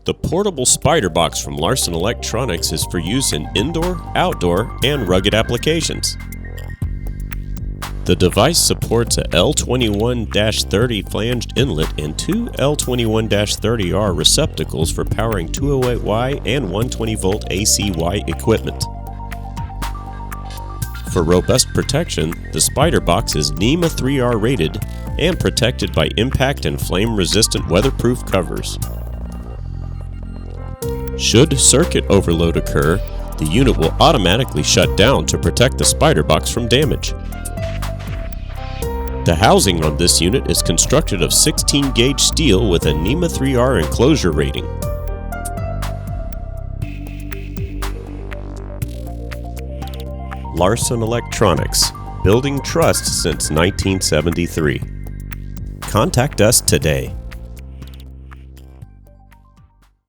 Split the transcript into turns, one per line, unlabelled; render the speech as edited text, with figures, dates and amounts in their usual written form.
The portable spider box from Larson Electronics is for use in indoor, outdoor, and rugged applications. The device supports a L21-30 flanged inlet and two L21-30R receptacles for powering 208Y and 120-volt AC-Y equipment. For robust protection, the spider box is NEMA 3R rated and protected by impact and flame-resistant weatherproof covers. Should circuit overload occur, the unit will automatically shut down to protect the spider box from damage. The housing on this unit is constructed of 16-gauge steel with a NEMA 3R enclosure rating. Larson Electronics, building trust since 1973. Contact us today.